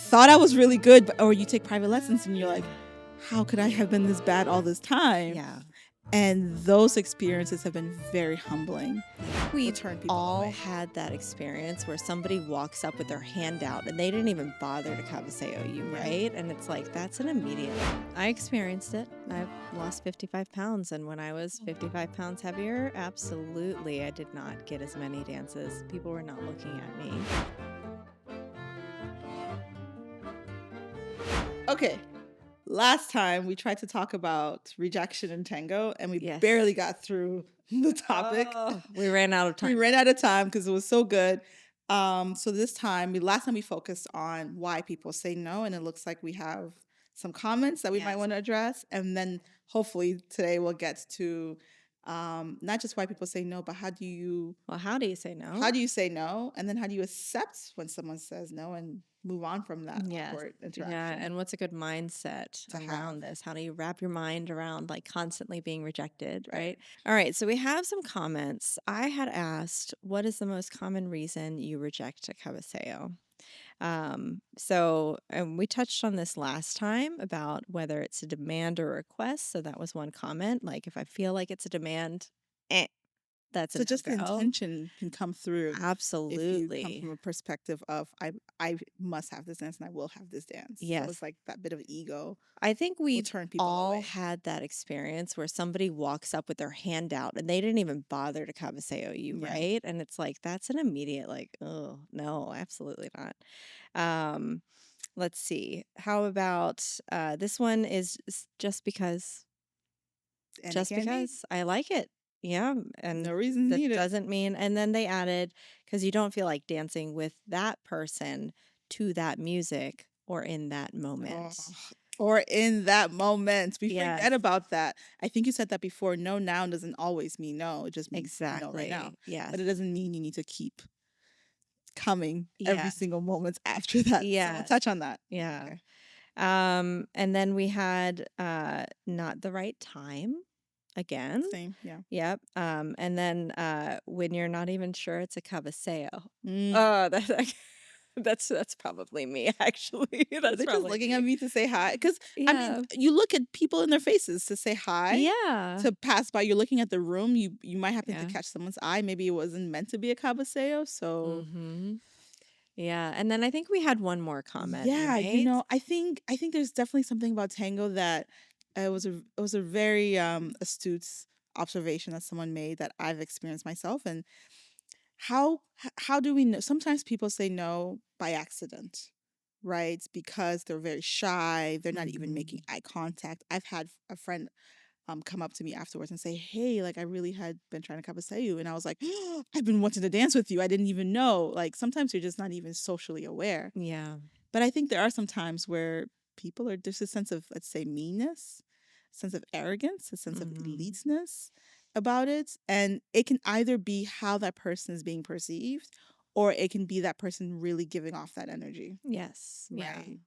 thought I was really good, or you take private lessons and you're like, how could I have been this bad all this time? Yeah. And those experiences have been very humbling. We've turn people all away. had that experience where somebody walks up with their hand out and they didn't even bother to cabaseo you, right? And it's like, that's an immediate. I experienced it. I've lost 55 pounds. And when I was 55 pounds heavier, absolutely, I did not get as many dances. People were not looking at me. Okay. Last time we tried to talk about rejection and tango, and we Yes. barely got through the topic. Oh, we ran out of time. We ran out of time because it was so good. So this time, last time we focused on why people say no, and it looks like we have some comments that we might Yes. want to address, and then hopefully today we'll get to not just why people say no, but how do you say no? How do you say no, and then how do you accept when someone says no and move on from that awkward interaction? Yeah, and what's a good mindset around this? How do you wrap your mind around like constantly being rejected, right? All right, so we have some comments. I had asked, what is the most common reason you reject a cabaseo? And we touched on this last time about whether it's a demand or a request. So that was one comment. Like if I feel like it's a demand, that's so just the intention can come through. Absolutely. If you come from a perspective of I must have this dance and I will have this dance. Yes. So it's like that bit of ego. I think we've turn people all away. had that experience where somebody walks up with their hand out and they didn't even bother to cabaseo you, right? And it's like, that's an immediate like, oh, no, absolutely not. Let's see. How about this one is just because. And Just because I like it. Yeah. And no reason that needed. doesn't mean, and then they added, because you don't feel like dancing with that person to that music or in that moment. Or in that moment. We Yes. forget about that. I think you said that before. No now doesn't always mean no. It just means Exactly. no right now. Yes. But it doesn't mean you need to keep coming every Yes. single moment after that. Yes. So we'll touch on that. Yeah. Okay. And then we had not the right time again. Same, yeah. Yep. And then when you're not even sure it's a cabaseo. That's probably me, actually. That's They're just looking at me to say hi. Because, Yeah. I mean, you look at people in their faces to say hi. Yeah. To pass by, you're looking at the room. You might happen to Yeah. catch someone's eye. Maybe it wasn't meant to be a cabaseo. So, Yeah. And then I think we had one more comment. yeah, right? I think there's definitely something about tango that it was a very astute observation that someone made that I've experienced myself. And how do we know? Sometimes people say no by accident, right? Because they're very shy. They're not even making eye contact. I've had a friend come up to me afterwards and say, hey, like I really had been trying to cabaseo you. And I was like, oh, I've been wanting to dance with you. I didn't even know. Like sometimes you're just not even socially aware. Yeah. But I think there are some times where people are, there's a sense of, let's say, meanness, a sense of arrogance, a sense of eliteness about it. And it can either be how that person is being perceived, or it can be that person really giving off that energy. Yes. Right.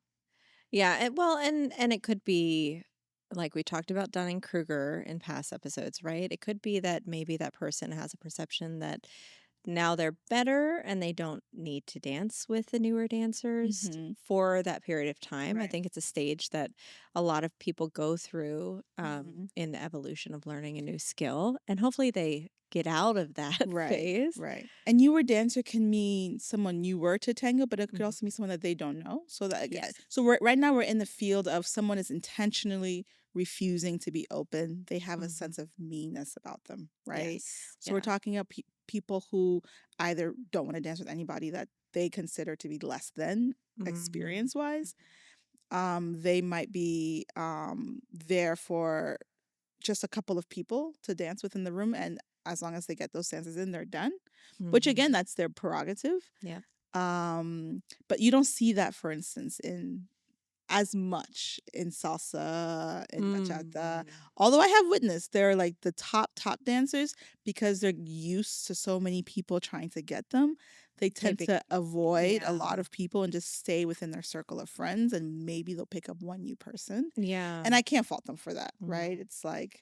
Yeah. And it could be like we talked about Dunning-Kruger in past episodes, right? It could be that maybe that person has a perception that now they're better and they don't need to dance with the newer dancers for that period of time. Right. I think it's a stage that a lot of people go through in the evolution of learning a new skill. And hopefully they get out of that phase. Right. And newer dancer can mean someone newer to tango, but it could also mean someone that they don't know. So that so right now we're in the field of someone is intentionally refusing to be open. They have a sense of meanness about them, right? Yes. So we're talking about people who either don't want to dance with anybody that they consider to be less than experience wise. They might be there for just a couple of people to dance with in the room, and as long as they get those dances in, they're done. Which again, that's their prerogative. Yeah. But you don't see that, for instance, in as much in salsa and bachata. Although I have witnessed they're like the top dancers, because they're used to so many people trying to get them. They tend to avoid a lot of people and just stay within their circle of friends, and maybe they'll pick up one new person. Yeah. And I can't fault them for that, right? It's like,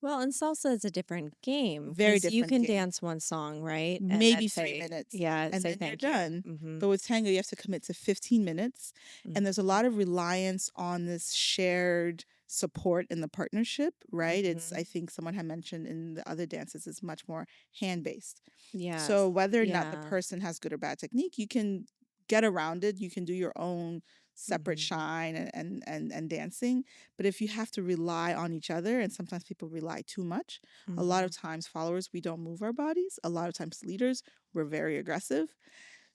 Well, and salsa is a different game Very because you different can game. dance one song, right? And then Maybe 3 say, minutes, yeah, and say then you're thank you. done. Mm-hmm. But with tango, you have to commit to 15 minutes, and there's a Mm-hmm. lot of reliance on this shared support in the partnership, right? It's Mm-hmm. I think someone had mentioned in the other dances it's much more hand-based. Yes. So whether or not the Yeah. person has good or bad technique, you can get around it. You can do your own separate Mm-hmm. shine and dancing. But if you have to rely on each other, and sometimes people rely too much, a lot Mm-hmm. of times followers we don't move our bodies. A lot of times leaders we're very aggressive.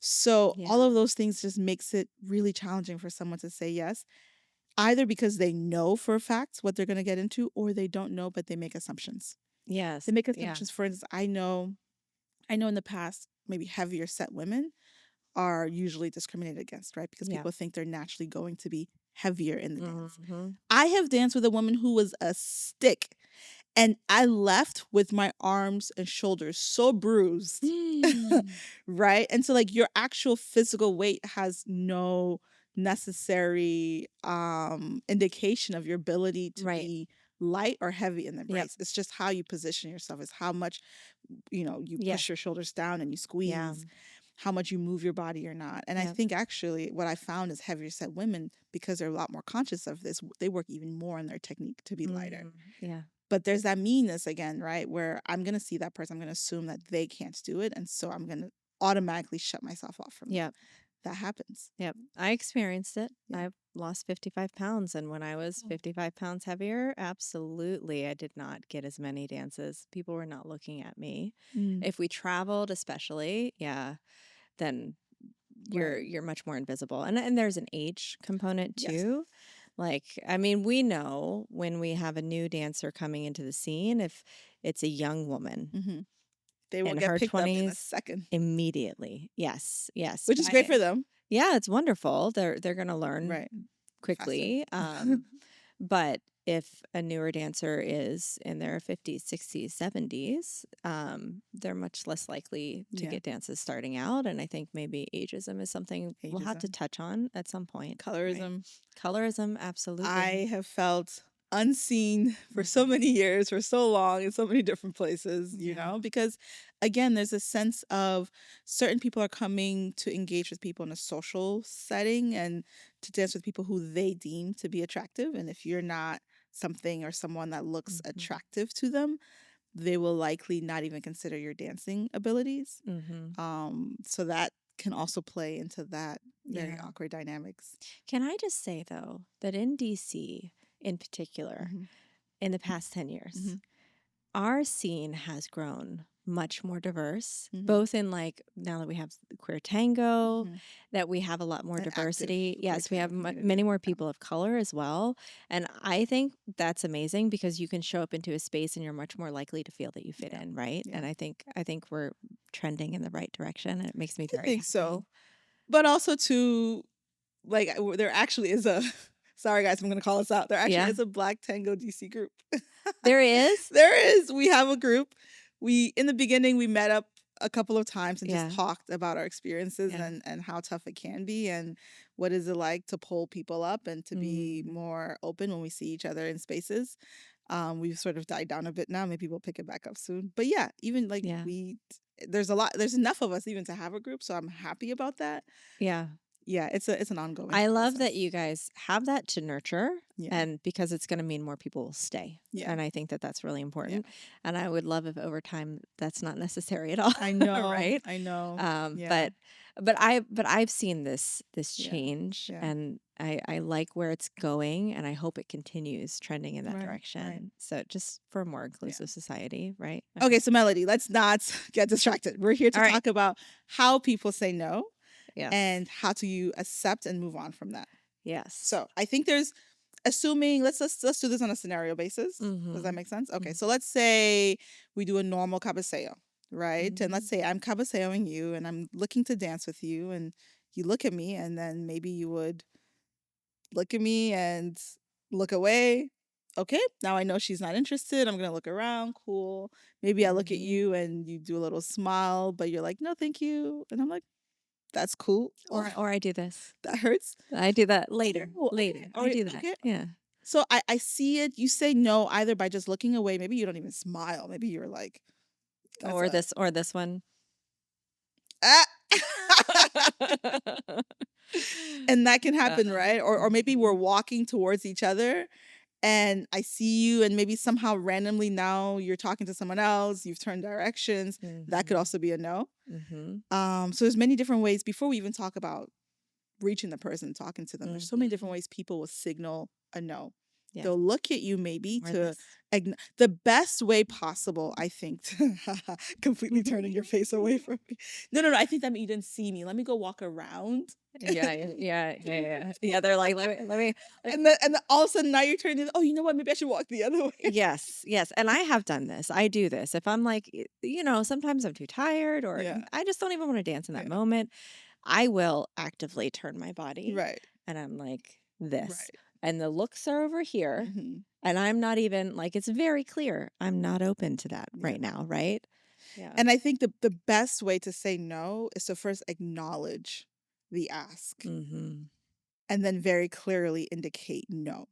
So all Yeah. of those things just makes it really challenging for someone to say yes, either because they know for a fact what they're going to get into, or they don't know but they make assumptions. They Yes. make Yeah. assumptions. For instance, I know in the past, maybe heavier set women are usually discriminated against, right? Because Yeah. people think they're naturally going to be heavier in the dance. Mm-hmm. I have danced with a woman who was a stick, and I left with my arms and shoulders so bruised, right? And so, like, your actual physical weight has no necessary indication of your ability to Right. be light or heavy in the Yep. embrace. It's just how you position yourself, is how much you Yes. push your shoulders down and you Yeah. squeeze, how much you move your body or not. And I Yep. think actually what I found is heavier set women, because they're a lot more conscious of this, they work even more on their technique to be lighter. Yeah. But there's that meanness again, right? Where I'm going to see that person, I'm going to assume that they can't do it, and so I'm going to automatically shut myself off from them. Yep. That happens. Yep. I experienced it. Yeah. I've lost 55 pounds. And when I was Oh. 55 pounds heavier, absolutely, I did not get as many dances. People were not looking at me. Mm, If we traveled, especially, yeah, then right. you're much more invisible. And there's an age component Yes. too. Like, I mean, we know when we have a new dancer coming into the scene, if it's a young woman Hmm. They will in get her picked up in a 20s, second, immediately. Yes, yes. which is great for them. Yeah, it's wonderful. They're going to learn Right. Faster. quickly. But if a newer dancer is in their 50s, 60s, 70s, they're much less likely to Yeah. get dances starting out. And I think maybe ageism is something we'll have to Ageism, touch on at some point. Right? colorism. Colorism, absolutely. I have felt unseen for so Mhm. many years, for so long, in so many different places, Yeah. because again, there's a sense of certain people are coming to engage with people in a social setting and to dance with people who they deem to be attractive. And if you're not something or someone that looks Hmm. attractive to them, they will likely not even consider your dancing abilities. Hmm. So that can also play into that very Yeah. awkward dynamics. Can I just say, though, that in DC in particular, Hmm. in the past 10 years, Hmm. our scene has grown much more diverse, Hmm. both in like now that we have queer tango, Hmm. that we have a lot more An active diversity. queer Yes, we have tango community. many more Yeah. people of color as well. And I think that's amazing because you can show up into a space and you're much more likely to feel that you fit Yeah. in, right? Yeah. And I think we're trending in the right direction and it makes me I very think happy. so. But also to like there actually is a sorry guys, I'm gonna call us out. There actually Yeah. is a Black Tango DC group. There is? There is. We have a group. We in the beginning we met up a couple of times and just Yeah. talked about our experiences Yeah. and how tough it can be and what is it like to pull people up and to be Mm, more open when we see each other in spaces. We've sort of died down a bit now. Maybe we'll pick it back up soon. But yeah, even like yeah. there's enough of us even to have a group, so I'm happy about that. Yeah. Yeah, it's an ongoing I love that process. you guys have that to nurture Yeah. and because it's going to mean more people will stay. Yeah. And I think that that's really Yeah. important. And I would love if over time that's not necessary at all. I know. Right? I know. Um, Yeah. but I've seen this Yeah. change Yeah. and I like where it's going and I hope it continues trending in that Right. Right. direction. So just for a more inclusive society, right? Okay, so Melody, let's not get distracted. We're here to All right. talk about how people say no Yes. and how do you accept and move on from that. Yes. So I think there's assuming let's do this on a scenario basis. Does Mhm. that make sense? Okay, Mhm. so let's say we do a normal cabaseo, right? And let's Mhm. say I'm cabaseoing you and I'm looking to dance with you and you look at me and then maybe you would look at me and look away. Okay, now I know she's not interested. I'm gonna look around. Cool. Maybe I look at Mhm. you and you do a little smile, but you're like, no, thank you. And I'm like, that's cool. Oh, Or I do this. that hurts. I do that later. Oh, Later. okay. I do that. Okay. Yeah. So I see it. You say no either by just looking away. Maybe you don't even smile. Maybe you're like, that's a Or this one. ah. And that can happen, right? Or maybe we're Mhm. walking towards each other and I see you and maybe somehow randomly now you're talking to someone else, you've turned directions. That could Mhm. also be a no. Mhm. So there's many different ways before we even talk about reaching the person, talking to them. There's so many different Mhm. ways people will signal a no. Yes. They'll look at you maybe Or to this. the best way possible, I think, to completely turning your face away from me. No, no, no. I think that means you didn't see me. Let me go walk around. Yeah, they're like, let me And then all of a sudden now you're turning, oh, you know what? Maybe I should walk the other way. Yes, yes, and I have done this. I do this. If I'm like, sometimes I'm too tired or Yeah. I just don't even want to dance in that Yeah. moment, I will actively turn my body Right. and I'm like this. Right. And the looks are over here Hmm. and I'm not even like it's very clear. I'm not open to that Yeah. right now, right? Yeah. And I think the best way to say no is to first acknowledge the ask Mhm. and then very clearly indicate no.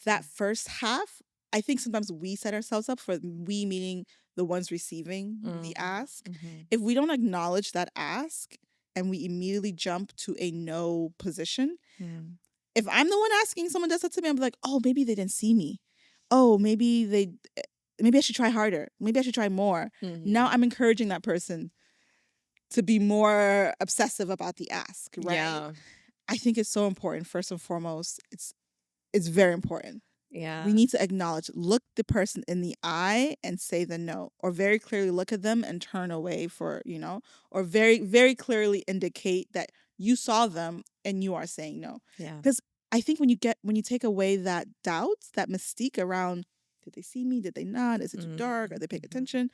That first half, I think sometimes we set ourselves up for we meaning the ones receiving the Mhm. ask. Mhm. If we don't acknowledge that ask and we immediately jump to a no position, Mhm. if I'm the one asking someone does that to me, I'm like, oh, maybe they didn't see me. Oh, maybe I should try harder. Maybe I should try more. Now Mhm. I'm encouraging that person to be more obsessive about the ask, right? Yeah. I think it's so important. First and foremost, it's very important. We Yeah. need to acknowledge, look the person in the eye and say the no, or very clearly look at them and turn away or very, very clearly indicate that you saw them and you are saying no. Yeah. Because I think when you take away that doubt, that mystique around, did they see me? Did they not? Is it too dark? Are Mhm. they paying Mhm. attention?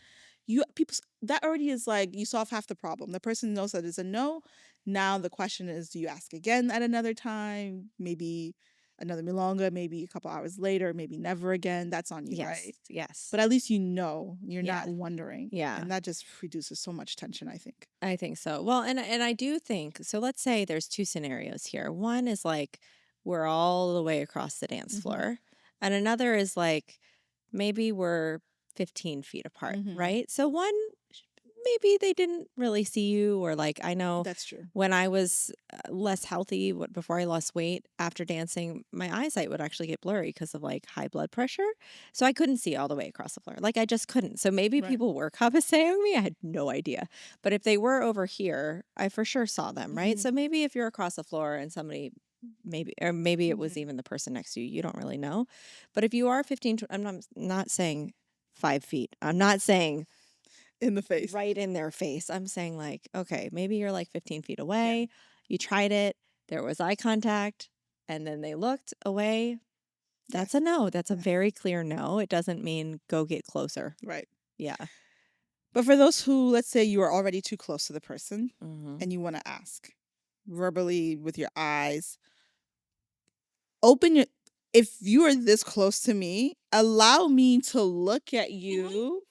That already is like you solve half the problem. The person knows that it's a no. Now the question is, do you ask again at another time? Maybe another milonga, maybe a couple hours later, maybe never again. That's on you, Yes. right? Yes. But at least you know you're not Yeah. wondering. Yeah. And that just reduces so much tension, I think. I think so. Well, and I do think so. Let's say there's two scenarios here. One is like we're all the way across the dance Mm-hmm. floor, and another is like maybe we're 15 feet apart, Mm-hmm. right? So one, maybe they didn't really see you, or like I know That's true. when I was less healthy, before I lost weight after dancing, my eyesight would actually get blurry because of like high blood pressure. So I couldn't see all the way across the floor. Like I just couldn't. So maybe Right. people were compensating me. I had no idea. But if they were over here, I for sure saw them, right? Mm-hmm. So maybe if you're across the floor and somebody maybe it was Mm-hmm. even the person next to you, you don't really know. But if you are 15, I'm not saying 5 feet. I'm not saying In the face. right in their face. I'm saying like, okay, maybe you're like 15 feet Yeah. away. You tried it. There was eye contact and then they looked away. That's Yes. a no. That's a Yes. very clear no. It doesn't mean go get closer. Right. Yeah. But for those who, let's say you are already too close to the person Mm-hmm. and you want to ask verbally with your eyes, open your, if you are this close to me, allow me to look at you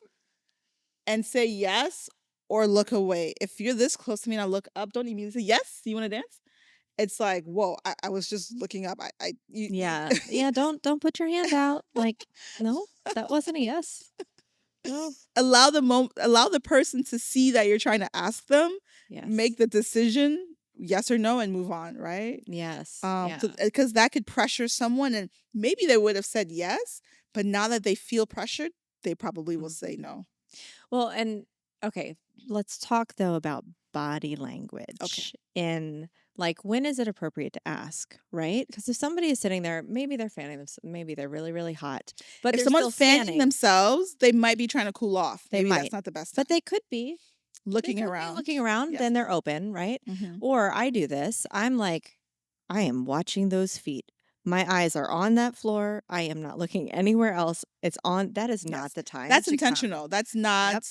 and say yes or look away. If you're this close to me and I look up, don't immediately say yes. You want to dance? It's like, whoa! I was just looking up. Yeah. Yeah. Don't put your hand out. Like, no, that wasn't a yes. No. allow the person to see that you're trying to ask them, Yes. make the decision, yes or no, and move on. Right? Yes. Yeah. Because that could pressure someone, and maybe they would have said yes, but now that they feel pressured, they probably will say Mhm. no. Well, and okay, let's talk though about body Okay. language in like when is it appropriate to ask, right? Because if somebody is sitting there, maybe they're fanning themselves, maybe they're really, really hot, but If they're someone's still fanning standing. themselves, they might be trying to cool off. They Maybe that's might, not the best but time. they could be. They Looking could be around. looking around, Yes. then they're open, right? Mm-hmm. Or I do this. I'm like, I am watching those feet. My eyes are on that floor. I am not looking anywhere else. It's on. That is not Yes. the time That's to come. intentional. That's Yep. not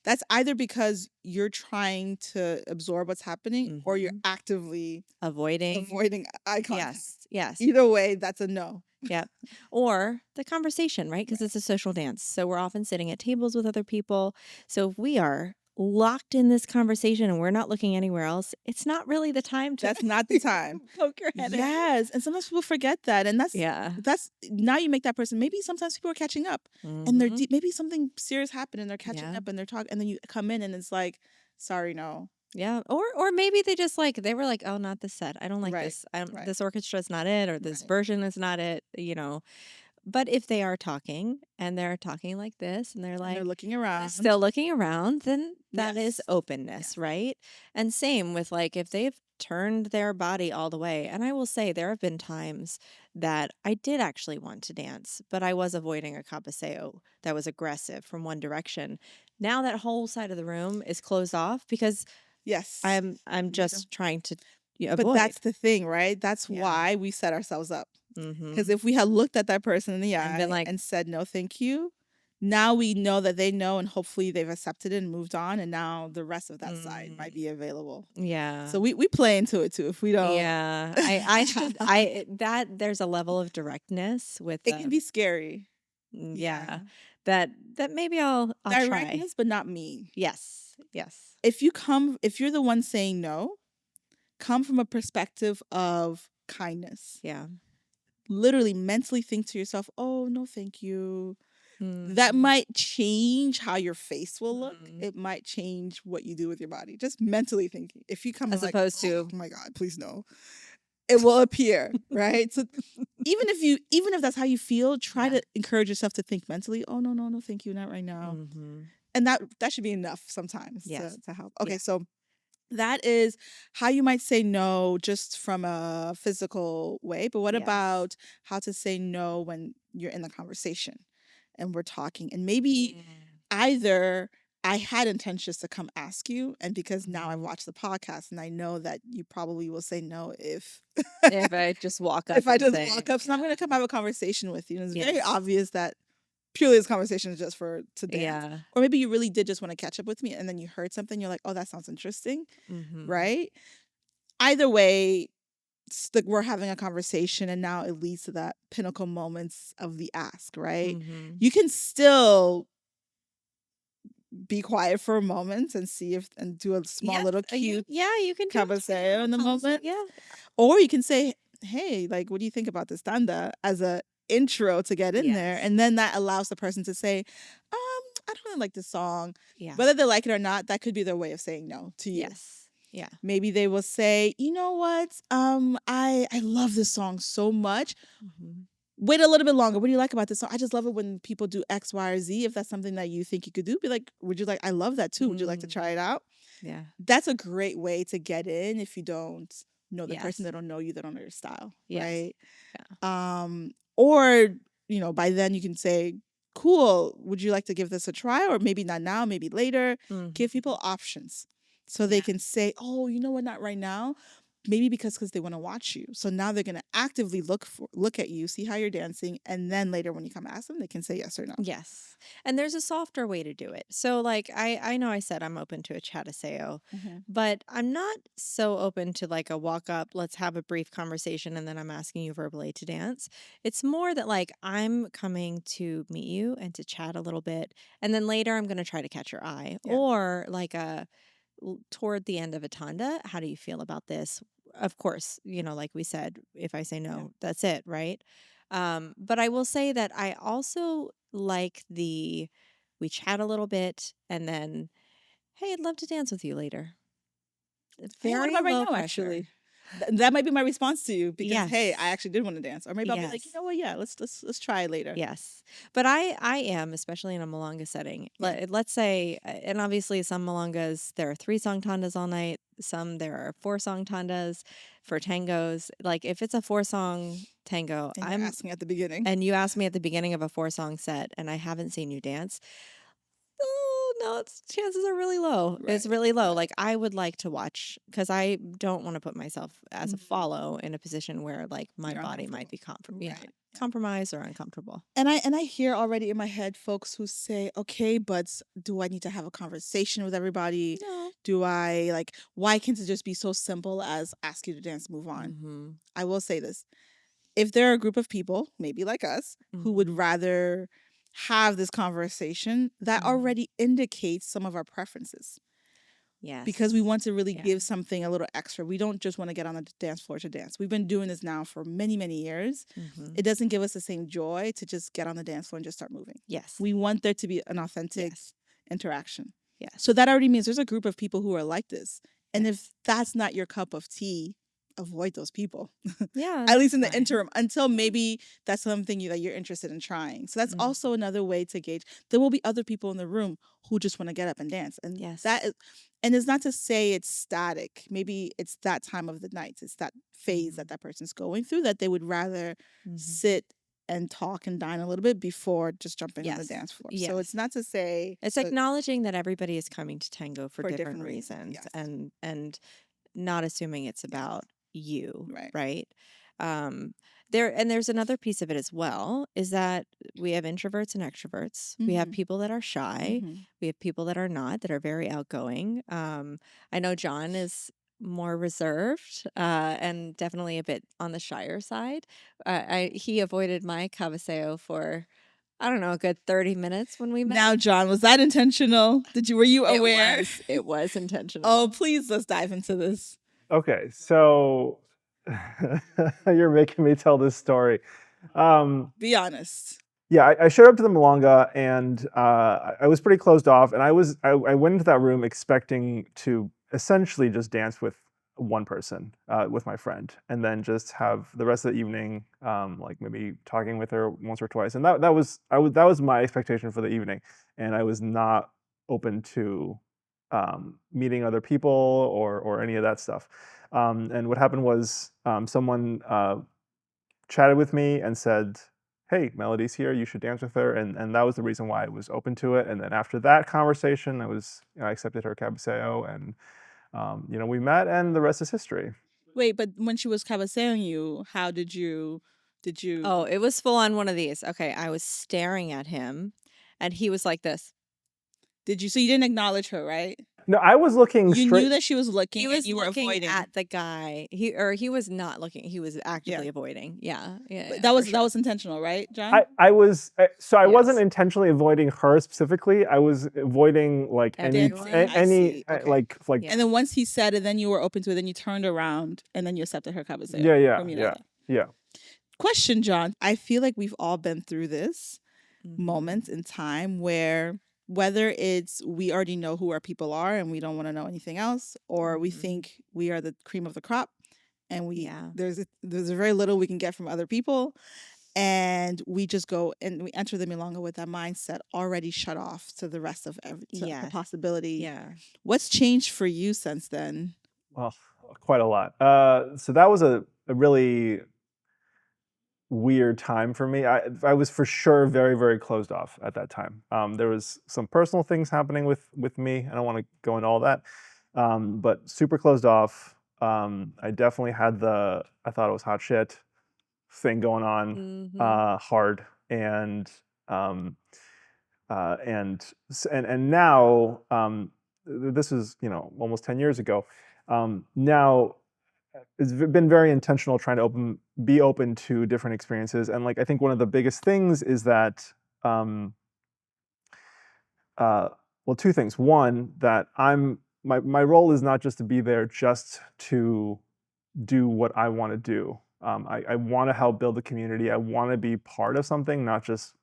that's either because you're trying to absorb what's happening or you're Hmm. actively Avoiding. avoiding eye contact. Yes. Yes. Either way, that's a no. Yep. Or the conversation, right? Because Right. it's a social dance. So we're often sitting at tables with other people. So if we are locked in this conversation and we're not looking anywhere else, it's not really the time to That's not the time. poke your head in. Yes, and sometimes people forget that, and Yeah. that's now you make that person. Maybe sometimes people are catching up, and they're deep. Maybe something serious happened, and they're catching Yeah. up, and they're talking, and then you come in, and it's like, sorry, no. Yeah. Or maybe they just like, they were like, oh, not this set. I don't like Right, this. right, This orchestra is not it, or this right. version is not it, you know. But if they are talking and they're talking like this and they're And they're like looking around. still looking around, then that is Yes, openness, yes. right? And same with like if they've turned their body all the way. And I will say there have been times that I did actually want to dance, but I was avoiding a cabaseo that was aggressive from one direction. Now that whole side of the room is closed off because Yes. I'm You don't- just trying to But avoid. that's the thing, right? That's Yeah. why we set ourselves up. Mm-hmm. Because if we had looked at that person in the And been eye like, and said no, thank you, now we know that they know, and hopefully they've accepted it and moved on, and now the rest of that side might be available. yeah. So we play into it too. If we don't, Yeah, I should that there's a level of directness with it can be scary. yeah, that maybe I'll try. Directness, but not mean. Yes, yes, If you're the one saying no, come from a perspective of kindness. yeah. Literally mentally think to yourself, oh, no, thank you. That Mm. might change how your face will look. Mhm. It might change what you do with your body. Just mentally thinking. If you come As like, opposed oh to my God, please no, it will appear, right? So even if that's how you feel, try Yeah. to encourage yourself to think mentally, oh no, no, no, thank you, not right now. Mhm. And that should be enough sometimes Yes. to help. Okay, Yeah. so that is how you might say no just from a physical way. But what Yes. about how to say no when you're in the conversation and we're talking? And maybe either I had intentions to come ask you, and because now I've watched the podcast and I know that you probably will say no if If I just walk up if I and just say, walk up. So I'm gonna come have a conversation with you. And it's very Yes. obvious that purely this conversation is just to dance. Yeah. Or maybe you really did just want to catch up with me, and then you heard something, you're like, oh, that sounds interesting. Mhm. Right? Either way, we're having a conversation, and now it leads to that pinnacle moments of the ask, right? Mhm. You can still be quiet for a moment and see if and do a small little cute Yeah, you can do cabaseo in the moment. Yeah. Or you can say, hey, like, what do you think about this tanda as a intro to get in there? Yes. And then that allows the person to say, I don't really like this song. Yeah. Whether they like it or not, that could be their way of saying no to you. Yes. Yeah. Maybe they will say, you know what? I love this song so much. Mhm. Wait a little bit longer. What do you like about this song? I just love it when people do X, Y, or Z. If that's something that you think you could do, be like, would you like, I love that too. Would you like to try it out? Yeah. That's a great way to get in if you don't know the Yes. person, they don't know you, they don't know your style. Yes. Right? Yeah. Or, by then you can say, cool, would you like to give this a try? Or maybe not now, maybe later. Give people options. So they can say, oh, you know what, not right now. Maybe because they want to watch you. So now they're going to actively look at you, see how you're dancing, and then later when you come ask them, they can say yes or no. Yes. And there's a softer way to do it. So like I know I said I'm open to a chataseo, but I'm not so open to like a walk up, let's have a brief conversation and then I'm asking you verbally to dance. It's more that like I'm coming to meet you and to chat a little bit and then later I'm going to try to catch your eye. Yeah. Or like toward the end of a tanda, how do you feel about this? Of course, like we said, if I say no, that's it, right? But I will say that I also like we chat a little bit and then, hey, I'd love to dance with you later. Hey, what Very about right low now, pressure. actually? That might be my response to you because, hey, Yes. I actually did want to dance. Or maybe I'll be like, you Yes. know what, yeah, let's try it later. Yes. But I am, especially in a Malanga setting. Let's say, and obviously some Malangas, there are 3-song tandas all night. Some there are 4-song tandas for tangos. Like if it's a 4-song tango, And you're asking at the beginning. and you ask me at the beginning of a 4-song set and I haven't seen you dance, oh no, chances are really low. It's Right, really low. Like I would like to watch because I don't want to put myself as a Mhm. follow in a position where like my You're body might be Right. compromised or uncomfortable. And I hear already in my head folks who say, okay, but do I need to have a conversation with everybody? No. Do I why can't it just be so simple as ask you to dance, move on? Mm-hmm. I will say this. If there are a group of people, maybe like us, who would rather have this conversation, that already indicates some of our preferences. Yes. because we want to really Yeah. give something a little extra. We don't just want to get on the dance floor to dance. We've been doing this now for many, many years. Mm-hmm. It doesn't give us the same joy to just get on the dance floor and just start moving. Yes. We want there to be an authentic Yes. interaction. Yes. So that already means there's a group of people who are like this. And Yes. if that's not your cup of tea, avoid those people. Yeah. At least in the fine. interim, until maybe that's something that you're interested in trying. So that's Mm. also another way to gauge. There will be other people in the room who just want to get up and dance. And Yes. that is, and it's not to say it's static. Maybe it's that time of the night. It's that phase that person's going through that they would rather sit and talk and dine a little bit before just jumping on the Yes. dance floor. Yes. So it's not to say It's acknowledging that everybody is coming to tango for different different reasons, reasons, yes. and not assuming it's about you, Right. right? There's another piece of it as well, is that we have introverts and extroverts. We have people that are shy. We have people that are not, that are very outgoing. I know John is more reserved and definitely a bit on the shyer side. He avoided my cabaseo for, I don't know, a good 30 minutes when we met. Now, John, was that intentional? Were you aware? It was intentional. Oh, please, let's dive into this. Okay, so you're making me tell this story. Be honest. Yeah, I showed up to the Malanga, and I was pretty closed off, and I went into that room expecting to essentially just dance with one person, with my friend, and then just have the rest of the evening, like maybe talking with her once or twice, and that was my expectation for the evening, and I was not open to meeting other people or any of that stuff. And what happened was someone chatted with me and said, "Hey, Melody's here. You should dance with her." And that was the reason why I was open to it. And then after that conversation, I accepted her cabaseo, and we met, and the rest is history. Wait, but when she was cabaseing you, how did you? Oh, it was full on one of these. Okay, I was staring at him, and he was like this. Did you? So you didn't acknowledge her, right? No, I was looking You straight. knew that she was looking. He was and you were looking avoiding. at the guy. He was not looking. He was actively avoiding. Yeah, yeah. But yeah, that for was sure. intentional, right, John? I was so I wasn't Yes. intentionally avoiding her specifically. I was avoiding like Everyone? I see. Okay. like Yeah. And then once he said it, then you were open to it. Then you turned around and then you accepted her cabaseo. yeah from yeah Mirella. yeah. Question, John. I feel like we've all been through this Mhm. moment in time where whether it's we already know who our people are and we don't want to know anything else, or we Mhm. think we are the cream of the crop and Yeah. there's very little we can get from other people, and we just go and we enter the milonga with that mindset already shut off to the rest of the Yes. possibility. Yeah. What's changed for you since then? Well, quite a lot. So that was a really weird time for me. I was for sure very, very closed off at that time. There was some personal things happening with me. I don't want to go into all that, but super closed off. I definitely had I thought it was hot shit thing going on Mhm. hard, and and now this is almost 10 years ago. Now it's been very intentional trying to be open to different experiences, and like I think one of the biggest things is that um uh well, two things. One, that my role is not just to be there just to do what I want to do. I want to help build the community. I want to be part of something, not just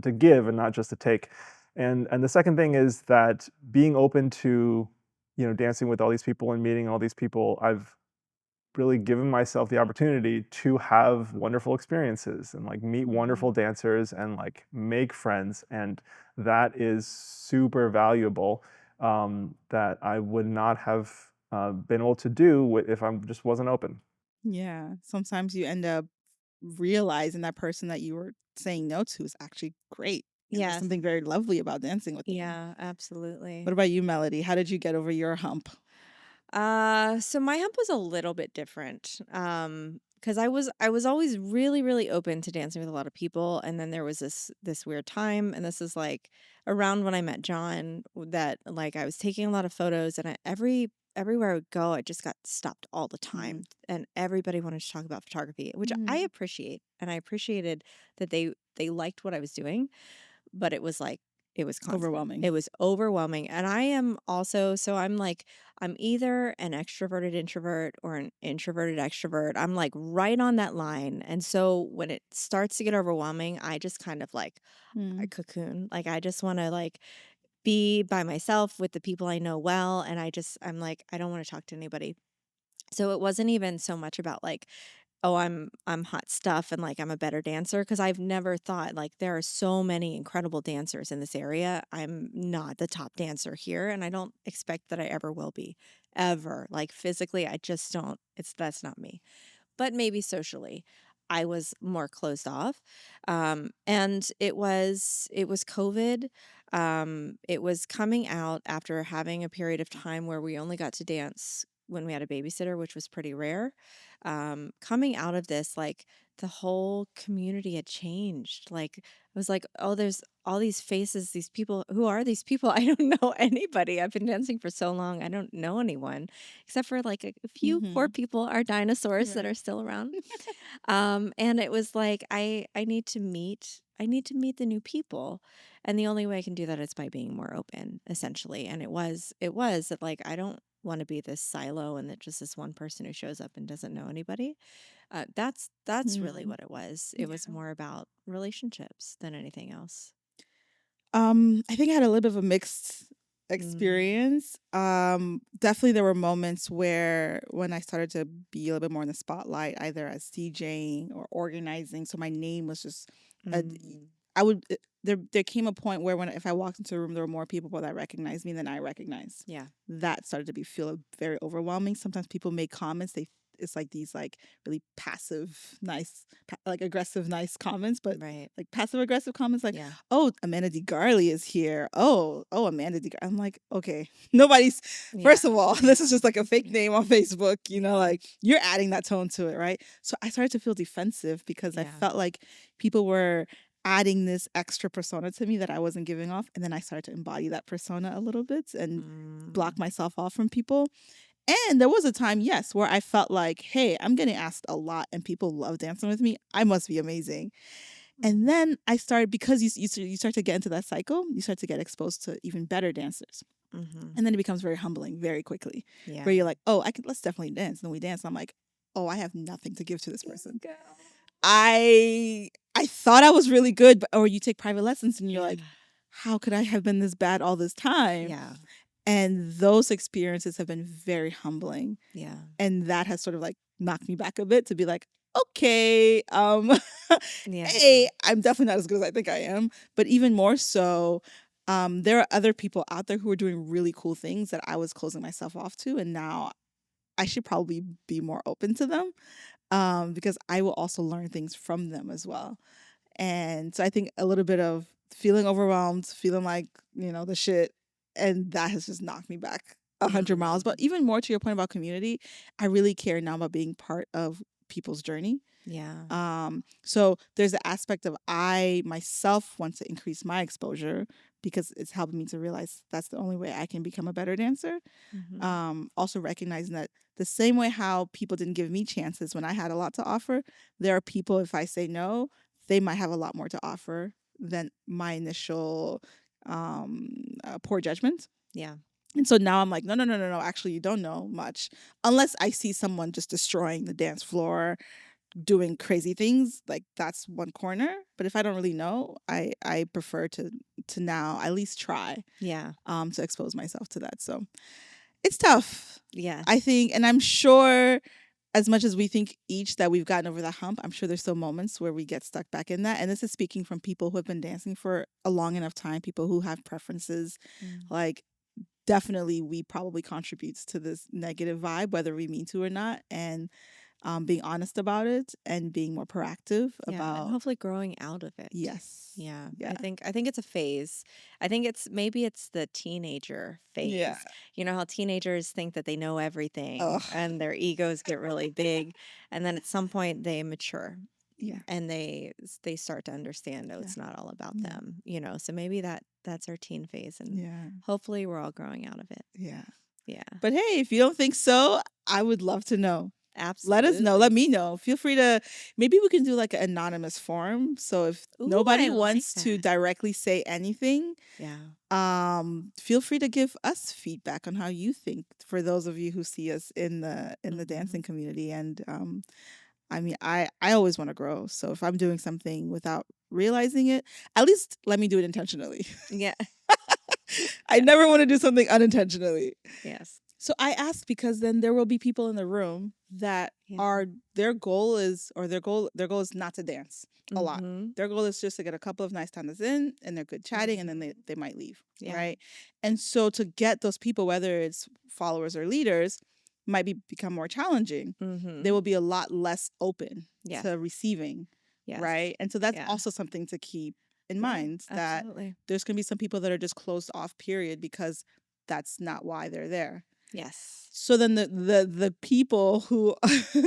to give and not just to take. And the second thing is that being open to dancing with all these people and meeting all these people, I've really given myself the opportunity to have wonderful experiences and like meet wonderful dancers and like make friends, and that is super valuable, that I would not have been able to do if I just wasn't open. Yeah. Sometimes you end up realizing that person that you were saying no to is actually great. And there's Yes. something very lovely about dancing with them. Yeah, absolutely. What about you, Melody? How did you get over your hump? So my hump was a little bit different. Because I was always really, really open to dancing with a lot of people. And then there was this weird time, and this is like around when I met John, that like I was taking a lot of photos, and everywhere I would go, I just got stopped all the time. And everybody wanted to talk about photography, which I appreciate. And I appreciated that they liked what I was doing, but it was like it was constant. Overwhelming. It was overwhelming. And I am also, so I'm like, I'm either an extroverted introvert or an introverted extrovert. I'm like right on that line. And so when it starts to get overwhelming, I just kind of like I Mm. cocoon. Like I just want to like be by myself with the people I know well. And I'm like, I don't want to talk to anybody. So it wasn't even so much about like, oh, I'm hot stuff and like I'm a better dancer, because I've never thought, like, there are so many incredible dancers in this area. I'm not the top dancer here, and I don't expect that I ever will be, ever. Like physically, I just don't. That's not me. But maybe socially, I was more closed off. And it was COVID. It was coming out after having a period of time where we only got to dance when we had a babysitter, which was pretty rare. Coming out of this, like the whole community had changed. Like I was like, oh, there's all these faces, these people. Who are these people? I don't know anybody. I've been dancing for so long. I don't know anyone except for like a few core Mm-hmm. people, our dinosaurs that Right. are still around. And it was like I need to meet the new people, and the only way I can do that is by being more open, essentially. And it was that, like, I don't want to be this silo and that just this one person who shows up and doesn't know anybody. That's really Mm. what it was. It was Yeah. more about relationships than anything else. I think I had a little bit of a mixed Mm. experience. Definitely there were moments where when I started to be a little bit more in the spotlight, either as DJing or organizing, so my name was just a, Mm. I would there came a point where when if I walked into a room there were more people that recognized me than I recognized. Yeah. That started to be feel very overwhelming. Sometimes people make comments, it's like these like really passive, nice, like aggressive, nice comments, but Right. like passive aggressive comments like, Yeah. oh, Amanda DeGarley is here. Oh, Amanda DeGarley. I'm like, okay, nobody's, Yeah. first of all, this is Yeah. just like a fake name on Facebook, Yeah. like you're adding that tone to it, right? So I started to feel defensive because I Yeah. felt like people were adding this extra persona to me that I wasn't giving off. And then I started to embody that persona a little bit and Mm. block myself off from people. And there was a time, yes, where I felt like, hey, I'm getting asked a lot and people love dancing with me. I must be amazing. And Mm. then I started, because you start to get into that cycle, you start to get exposed to even better dancers. Mm-hmm. And then it becomes very humbling very quickly, Yeah. where you're like, oh, let's definitely dance. And then we dance. And I'm like, oh, I have nothing to give to this person. Go. I thought I was really good, but or you take private lessons and you're Yeah. like, how could I have been this bad all this time? Yeah. And those experiences have been very humbling. Yeah. And that has sort of like knocked me back a bit to be like, okay, Yeah. hey, I'm definitely not as good as I think I am. But even more so, there are other people out there who are doing really cool things that I was closing myself off to. And now I should probably be more open to them, because I will also learn things from them as well. And so I think a little bit of feeling overwhelmed, feeling like, the shit, and that has just knocked me back 100 miles. But Mm. even more to your point about community, I really care now about being part of people's journey. Yeah. So there's the aspect of I myself want to increase my exposure because it's helping me to realize that's the only way I can become a better dancer. Also recognizing that the same way how people didn't give me chances when I had a lot to offer, there are people, if I say no, they might have a lot more to offer than my initial poor judgment. Yeah. And so now I'm like, no, no, no, no, no. Actually, you don't know much. Unless I see someone just destroying the dance floor, doing crazy things, like that's one corner. But if I don't really know, I prefer to now at least try Yeah. to expose myself to that. So it's tough, Yeah. I think, and I'm sure as much as we think each that we've gotten over the hump, I'm sure there's still moments where we get stuck back in that. And this is speaking from people who have been dancing for a long enough time, people who have preferences. Mm. Like, definitely we probably contributes to this negative vibe, whether we mean to or not. And being honest about it and being more proactive Yeah. And about, hopefully growing out of it. yes. Yeah. Yeah. I think it's a phase. I think maybe it's the teenager phase. Yeah. You know how teenagers think that they know everything Ugh. and their egos get really big, and then at some point they mature Yeah. and they start to understand, oh, it's not all about Yeah. them, so maybe that's our teen phase, and Yeah. hopefully we're all growing out of it. Yeah. Yeah. But hey, if you don't think so, I would love to know. Let us know. Let Absolutely. me know. Feel free to, maybe we can do like an anonymous forum. So if Ooh, nobody I like wants to that. directly say anything, Yeah. feel free to give us feedback on how you think, for those of you who see us in the dancing Mhm. community. And I mean, I always want to grow. So if I'm doing something without realizing it, at least let me do it intentionally. Yeah. I Yeah. never want to do something unintentionally. Yes. So I ask because then there will be people in the room that Yeah. are, their goal is, or their goal is not to dance a lot. Mhm. Their goal is just to get a couple of nice times in and they're good chatting, and then Mhm. they might leave. Yeah. Right. And so to get those people, whether it's followers or leaders, might become more challenging. They Mhm. will be a lot less open Yes. to receiving. Yes. Right. And so that's Yeah. also something to keep in Yeah. mind, that Absolutely. there's going to be some people that are just closed off, period, because that's not why they're there. Yes. So then the people who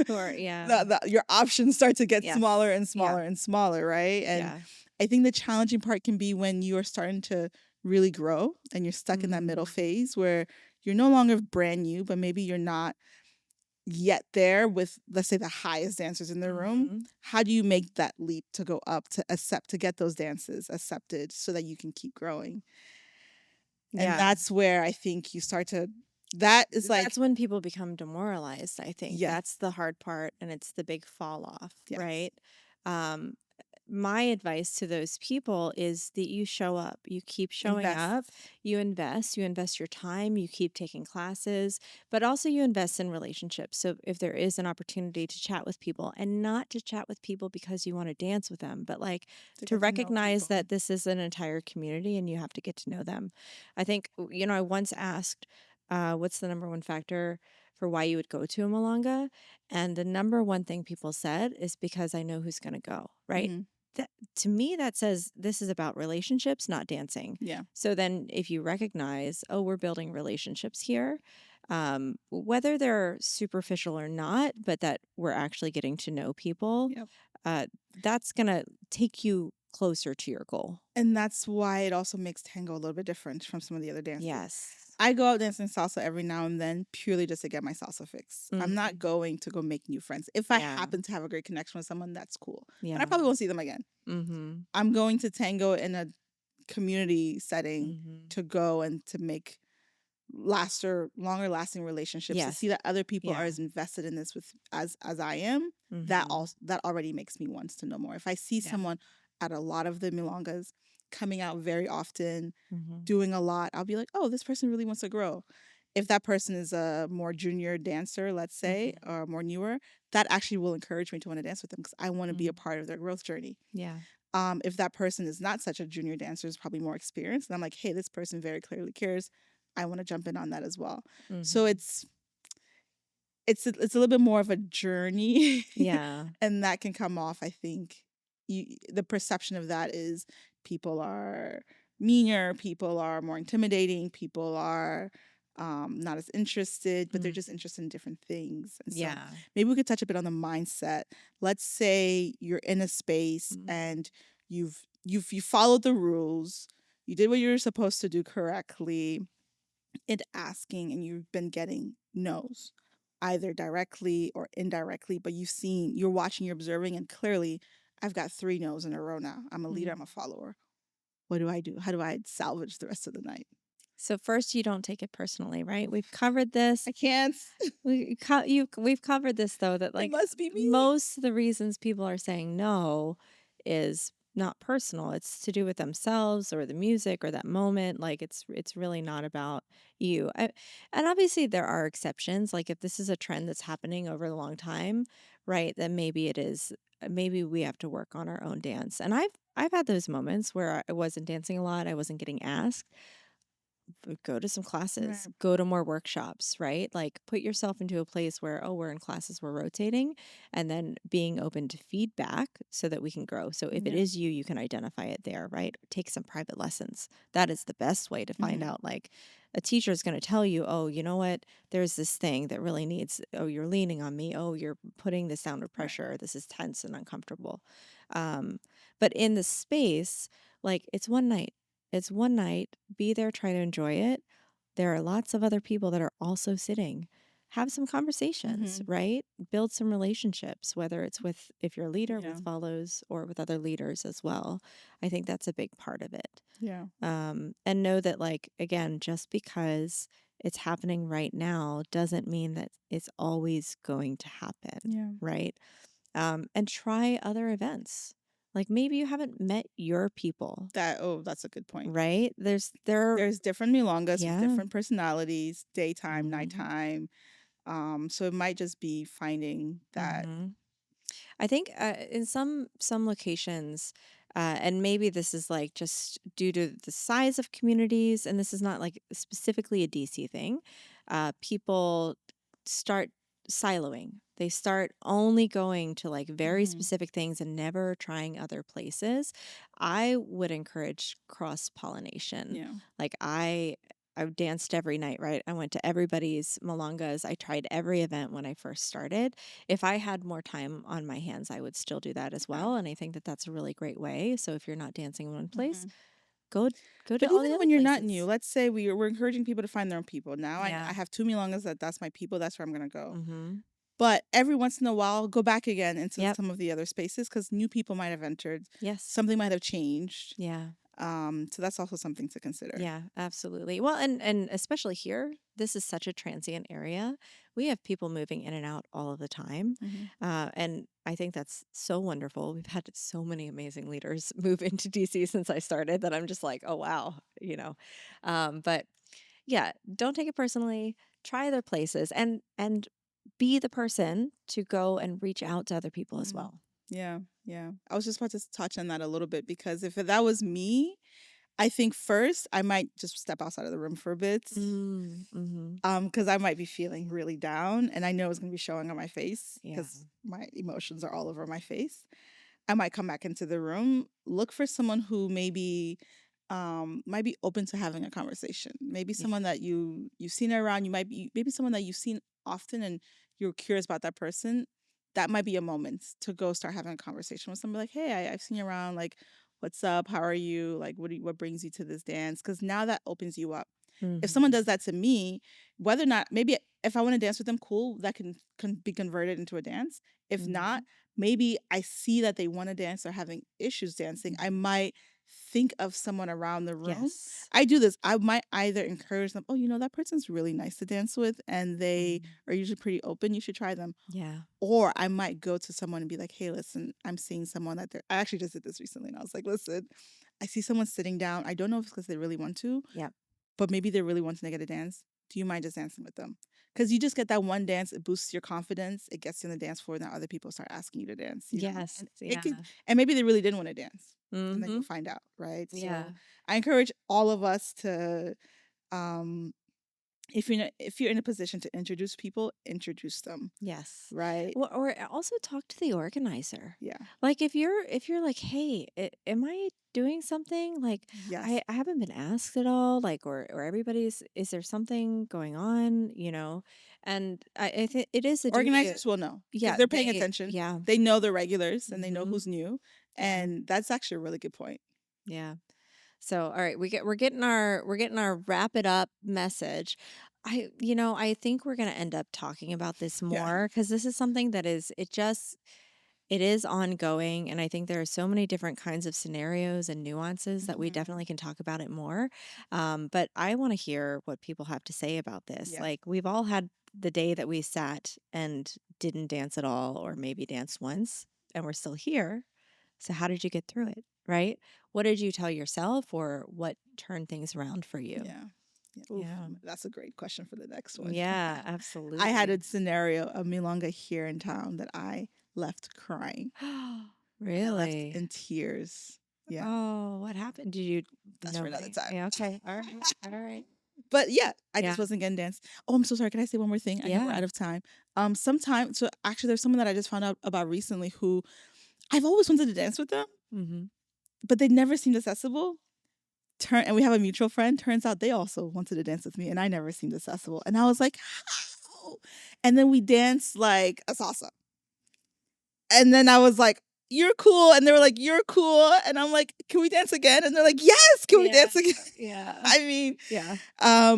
Who are yeah. your options start to get Yes. smaller and Yeah. smaller and smaller, right? And Yeah. I think the challenging part can be when you are starting to really grow and you're stuck in that middle Mhm. phase where you're no longer brand new, but maybe you're not yet there with, let's say, the highest dancers in the room. Mhm. How do you make that leap to go up, to accept, to get those dances accepted so that you can keep growing? And Yeah. that's where I think you start to, that is like, That's when people become demoralized, I think. yes, That's the hard part, and it's the big fall off, yes, right? Um, my advice to those people is that you show up, you keep showing invest. up, you invest your time, you keep taking classes, but also you invest in relationships. So if there is an opportunity to chat with people, and not to chat with people because you want to dance with them, but like To to get to know recognize people. that this is an entire community and you have to get to know them. I think, I once asked, what's the number one factor for why you would go to a Malanga? And the number one thing people said is because I know who's going to go, right? Mhm. That, to me, that says this is about relationships, not dancing. Yeah. So then if you recognize, oh, we're building relationships here, whether they're superficial or not, but that we're actually getting to know people, Yep. that's going to take you closer to your goal. And that's why it also makes tango a little bit different from some of the other dances. Yes. I go out dancing salsa every now and then purely just to get my salsa fix. I'm not Mhm. going to go make new friends. If I Yeah. happen to have a great connection with someone, that's cool. But I Yeah. probably won't see them again. Mm-hmm. I'm going to tango in a community setting Mm-hmm. to go and to make longer lasting relationships, to see Yes. that other people are Yeah. as invested in this with as I am. That Mm-hmm. also, that already makes me want to know more. If I see Yeah. someone at a lot of the milongas coming out very often, Mm-hmm. doing a lot, I'll be like, oh, this person really wants to grow. If that person is a more junior dancer, let's say, Mm-hmm. or more newer, that actually will encourage me to want to dance with them because I want to be a Mm-hmm. part of their growth journey. Yeah. If that person is not such a junior dancer, is probably more experienced, and I'm like, hey, this person very clearly cares. I want to jump in on that as well. So Mm-hmm. it's a little bit more of a journey, Yeah. and that can come off. I think the perception of that is people are meaner, people are more intimidating, people are not as interested, but they're Mm. just interested in different things. And so Yeah. maybe we could touch a bit on the mindset. Let's say you're in a space Mm. and you followed the rules, you did what you were supposed to do correctly, and asking, and you've been getting no's, either directly or indirectly, but you're watching, you're observing, and clearly I've got 3 no's in a row now. I'm a leader, Mm. I'm a follower. What do I do? How do I salvage the rest of the night? So first, you don't take it personally, right? We've covered this. I can't. We've covered this though, that It like must be me. most of the reasons people are saying no is not personal. It's to do with themselves or the music or that moment. Like it's really not about you. And obviously there are exceptions. Like if this is a trend that's happening over a long time, right? Then maybe it is. Maybe we have to work on our own dance. And I've had those moments where I wasn't dancing a lot. I wasn't getting asked. Go to some classes, Right. go to more workshops, right? Like put yourself into a place where, oh, we're in classes, we're rotating, and then being open to feedback so that we can grow. So if it Yeah. is you, you can identify it there, right? Take some private lessons. That is the best way to find Mhm. out. Like a teacher is going to tell you, oh, you know what? There's this thing that really needs, oh, you're leaning on me. Oh, you're putting this down to Right. pressure. This is tense and uncomfortable. But in the space, like it's one night. It's one night. Be there, try to enjoy it. There are lots of other people that are also sitting. have some conversations, right? Build some relationships, whether it's with, if you're a leader, Yeah. with follows or with other leaders as well. I think that's a big part of it. Yeah. And know that, like, again, just because it's happening right now doesn't mean that it's always going to happen, Yeah. right? And try other events. Like maybe you haven't met your people, That's a good point. right? There's different milongas with Yeah. different personalities, daytime, Mhm. nighttime. So it might just be finding that. I think in some locations, and maybe this is like just due to the size of communities, and this is not like specifically a DC thing. People start siloing. They start only going to like very specific things and never trying other places. I would encourage cross pollination. Yeah. Like I danced every night, right? I went to everybody's milongas. I tried every event when I first started. If I had more time on my hands, I would still do that as well. And I think that that's a really great way. So if you're not dancing in one place, go to But all even the other when you're not new, places. let's say we're encouraging people to find their own people. Now Yeah. I have two milongas that's my people. That's where I'm gonna go. Mm-hmm. But every once in a while, go back again into Yep. some of the other spaces because new people might have entered. Yes. Something might have changed. Yeah. So that's also something to consider. Yeah, absolutely. Well, and especially here, this is such a transient area. We have people moving in and out all of the time. And I think that's so wonderful. We've had so many amazing leaders move into DC since I started that I'm just like, oh, wow, you know. But yeah, don't take it personally. Try other places and be the person to go and reach out to other people as well. Yeah, yeah. I was just about to touch on that a little bit because if that was me, I think first I might just step outside of the room for a bit. Because I might be feeling really down and I know it's gonna be showing on my face because my emotions are all over my face. I might come back into the room, look for someone who maybe might be open to having a conversation. Maybe someone that you've seen around, maybe someone that you've seen often and you're curious about that person. That might be a moment to go start having a conversation with somebody like, hey, I've seen you around, like, what's up? How are you? Like, what brings you to this dance? Because now that opens you up. If someone does that to me, whether or not, maybe if I want to dance with them, cool, that can be converted into a dance. If not, maybe I see that they want to dance or having issues dancing. I might think of someone around the room. Yes. I do this. I might either encourage them, oh, that person's really nice to dance with and they are usually pretty open. You should try them. Yeah. Or I might go to someone and be like, hey, listen, I'm seeing someone I actually just did this recently. And I was like, listen, I see someone sitting down. I don't know if it's because they really want to. Yeah. But maybe they're really wanting to get a dance. Do you mind just dancing with them? Because you just get that one dance, it boosts your confidence, it gets you on the dance floor, and now other people start asking you to dance. Yes. And maybe they really didn't want to dance. And then you'll find out, right? Yeah. So I encourage all of us to if you're in a position to introduce people, introduce them. Yes. Right. Or also talk to the organizer. Yeah. Like if you're like, hey, am I doing something? Like Yes. I haven't been asked at all. Like or everybody's, is there something going on? And I think it is a duty. Organizers will know. Yeah, they're paying attention. Yeah. They know the regulars and they know who's new. And that's actually a really good point. Yeah. So, all right, we're getting our wrap it up message. I think we're going to end up talking about this more because this is something that it is ongoing. And I think there are so many different kinds of scenarios and nuances that we definitely can talk about it more. But I want to hear what people have to say about this. Yeah. Like we've all had the day that we sat and didn't dance at all, or maybe danced once and we're still here. So how did you get through it? Right? What did you tell yourself or what turned things around for you? Yeah. Oof, that's a great question for the next one. Yeah, absolutely. I had a scenario, a milonga here in town that I left crying. Really? I left in tears. Yeah. Oh, what happened? Did you? That's for another time. Yeah, okay. All right. All right. But yeah, I just wasn't getting danced. Oh, I'm so sorry. Can I say one more thing? I know we're out of time. So actually there's someone that I just found out about recently who I've always wanted to dance with them, but they never seemed accessible. And we have a mutual friend. Turns out they also wanted to dance with me, and I never seemed accessible. And I was like, how? And then we danced like a salsa. And then I was like, you're cool. And they were like, you're cool. And I'm like, can we dance again? And they're like, yes, can we dance again? Yeah. I mean, Yeah.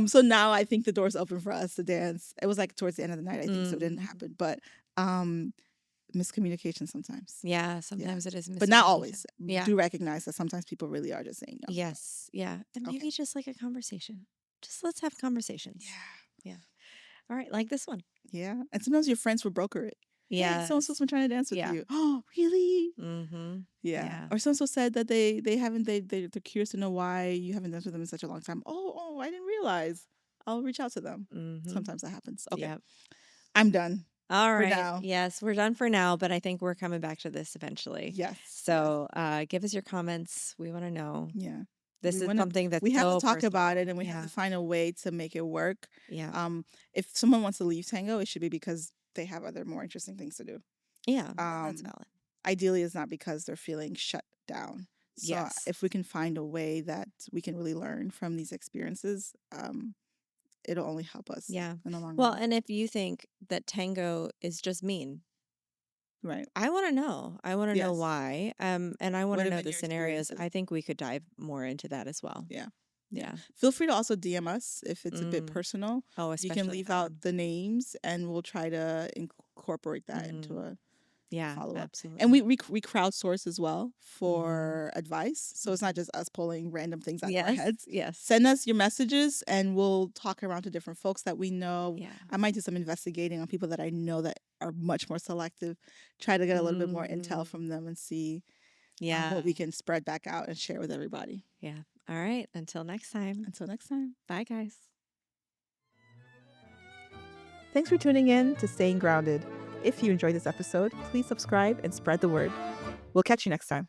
so now I think the door's open for us to dance. It was like towards the end of the night, I think, so it didn't happen. But miscommunication sometimes. Yeah, sometimes it is But not miscommunication. always. Yeah. Do recognize that sometimes people really are just saying no. Yes. Yeah. And maybe Okay. just like a conversation. Just let's have conversations. Yeah. All right. Like this one. Yeah. And sometimes your friends will broker it. Yeah. Hey, so-and-so's been trying to dance with Yeah. you. Oh, really? Mm-hmm. Yeah. Yeah. Or so-and-so said that they're curious to know why you haven't danced with them in such a long time. Oh, I didn't realize. I'll reach out to them. Mm-hmm. Sometimes that happens. Okay. Yep. I'm done. All For right. now. Yes, we're done for now, but I think we're coming back to this eventually. Yes. So give us your comments. We want to know. Yeah. This is something that we have so to talk personal. about it, and we have to find a way to make it work. Yeah. If someone wants to leave Tango, it should be because they have other more interesting things to do. Yeah. That's valid. Ideally, it's not because they're feeling shut down. So Yes. if we can find a way that we can really learn from these experiences, it'll only help us. Yeah. In the long Well, run. and if you think that Tango is just mean, Right. I want to know. I want to know Yes. why. And I want What to have know been the your scenarios. experiences? I think we could dive more into that as well. Yeah. Yeah. Feel free to also DM us if it's a bit personal. Oh, You especially can leave that out one. the names, and we'll try to incorporate that into a Yeah, follow up. absolutely. And we crowdsource as well for advice. So it's not just us pulling random things out of our heads. Yes. Send us your messages, and we'll talk around to different folks that we know. Yeah. I might do some investigating on people that I know that are much more selective. Try to get a little bit more intel from them and see what we can spread back out and share with everybody. Yeah. All right. Until next time. Until next time. Bye, guys. Thanks for tuning in to Staying Grounded. If you enjoyed this episode, please subscribe and spread the word. We'll catch you next time.